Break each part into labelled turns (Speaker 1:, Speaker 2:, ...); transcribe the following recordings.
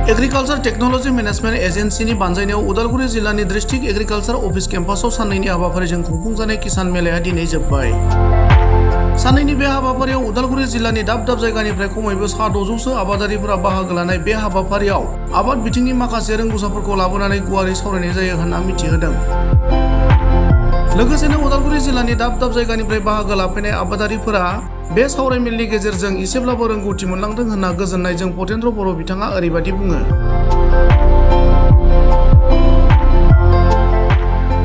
Speaker 1: Agriculture technology management agency बानजायनायाव उदालगुरि जिल्लानि district agriculture office केम्पासाव साननैनि हाबाफारिजों खुंफुंजानाय किसान मेलाया दिनै जोबबाय। साननैनि बे हाबाफारियाव उदालगुरि जिल्लानि दाब दाब जायगानिफ्राय खमैबो 600 आबादारिफोरा बाहागो लानाय बे हाबाफारियाव आबाद बिथिंनि माखासे रोंगौसाफोरखौ लाबोनानै गुवारै सावरायनाय जायो होनना मिथिहोदों। लोगोसेनो उदालगुरि जिल्लानि दाब दाब जायगानिफ्राय बाहागो लाफैनाय आबादारिफोरा बे सावरायमेलनि गेजेरजों एसेब्लाबो रोंगौथि मोनलांदों होनना गोजोननायजों पतेन्द्र बर' बिथाङा ओरैबायदि बुङो।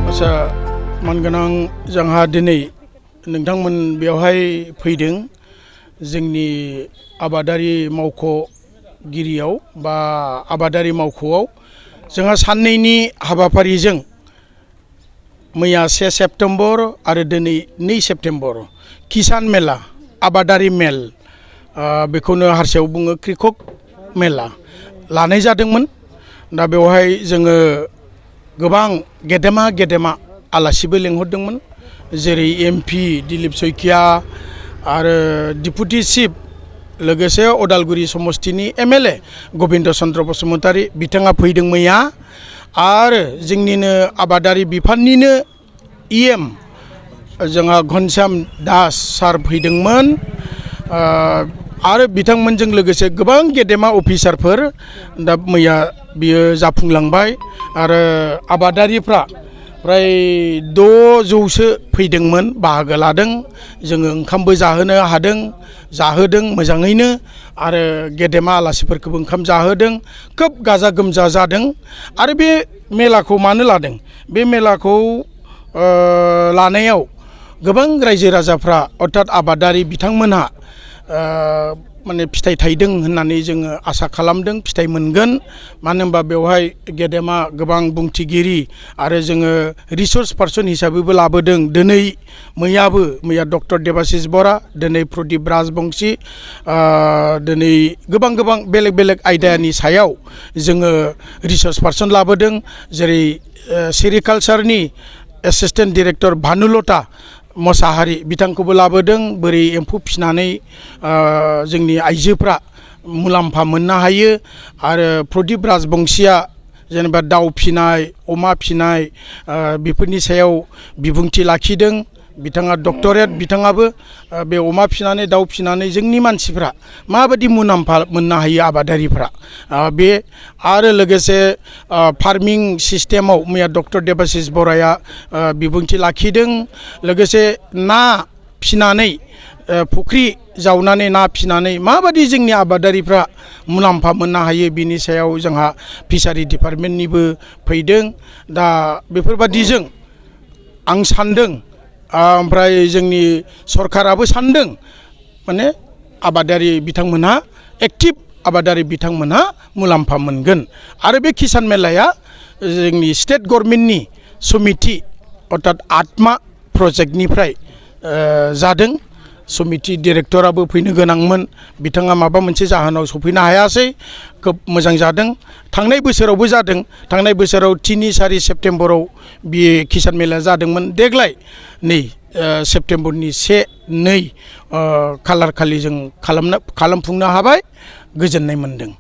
Speaker 2: आसा मानगोनां जोंहा दिनै नोंथांमोन बेवहाय फैदों जोंनि आबादारि मावख'गिरियाव बा आबादारि मावख'आव जोंहा साननैनि हाबाफारिजों मैया 1 सेप्तेम्बर आरो दिनै 2 सेप्तेम्बर किसान मेला आबादारि मेल बेखौनो हारसायाव बुङो कृषक मेला लानाय जादोंमोन। दा बेवहाय जोङो गोबां गेदेमा आलासिबो लेंहरदोंमोन, जेरै एमपि दिलीप सैकिया आरो डिपुटि चिफ लोगोसे उदालगुरि समस्तिनि एमएलए गबिन्द चन्द्र बसुमतारी बिथाङा फैदों मैया, आरो जोंनिनो आबादारि बिफाननिनो इएम जोंहा घनश्याम दास सार फैदोंमोन, आरो बिथांमोनजों लोगोसे गोबां गेदेमा अफिसारफोर। दा मैया बियो जाफुंलांबाय आरो आबादारिफ्रा प्राय 600 फैदोंमोन, बाहागो लादों। जोङो ओंखामबो जाहोनो हादों, जाहोदों मोजाङैनो, आरो गेदेमा आलासिफोरखौबो ओंखाम जाहोदों। खोब गाजा गोमजा जादों। आरो बे मेलाखौ मानो लादों? बे मेलाखौ लानायाव गोबां रायजो राजाफ्रा अर्थात आबादारि बिथांमोनहा माने फिथाइ थाइदों होननानै जोङो आसा खालामदों, फिथाइ मोनगोन। मानो होनबा बेवहाय गेदेमा गोबां बुंथिगिरि आरो जोङो रिसर्स पार्सन हिसाबैबो लाबोदों। मैया डक्टर देबाशिस बरा, दिनै प्रदीप राजबंशी, दिनै गोबां बेलेग आयदानि सायाव जोङो रिसर्स पार्सन लाबोदों। जेरै सेरिकालचारनि एसिस्टेन्ट डिरेक्टर भानुलता मोसाहारि बिथांखौबो लाबोदों। बोरै एम्फौ फिनानै जोंनि आइजोफ्रा मुलाम्फा मोननो हायो। आरो प्रदीप राजबंशीया जेनेबा दाउ फिनाय, अमा फिनाय बेफोरनि सायाव बिबुंथि लाखिदों। बिथाङा डक्टरेट, बिथाङाबो बे अमा फिनानै दाउ फिनानै जोंनि मानसिफ्रा माबायदि मुलाम्फा मोननो हायो आबादारिफ्रा बे, आरो लोगोसे फार्मिं सिस्टेमाव मैया डक्टर देबाशिस बराया बिबुंथि लाखिदों। लोगोसे ना फिनानै फुख्रि जावनानै ना फिनानै माबायदि जोंनि आबादारिफ्रा मुलाम्फा मोननो हायो बिनि सायाव जोंहा फिसारि डिपार्टमेन्टनिबो फैदों। दा बेफोरबादिजों आं सान्दों, ओमफ्राय जोंनि सरकाराबो सान्दों, माने आबादारि बिथांमोनहा एक्टिभ आबादारि बिथांमोनहा मुलाम्फा मोनगोन। आरो बे किसान मेलाया जोंनि स्टेट गभर्नमेन्टनि समिति अर्थात आत्मा प्रजेक्टनिफ्राय जादों। समिति डिरेक्टराबो फैनो गोनांमोन, बिथाङा माबा मोनसे जाहोनाव सफैनो हायासै। खोब मोजां जादों। थांनाय बोसोरावबो जादों। थांनाय बोसोराव 3-4 सेप्तेम्बराव बे किसान मेलाया जादोंमोन। देग्लाय नै सेप्तेम्बरनि 1-2 खालार खालि जों खालामफुंनो हाबाय। गोजोननाय मोनदों।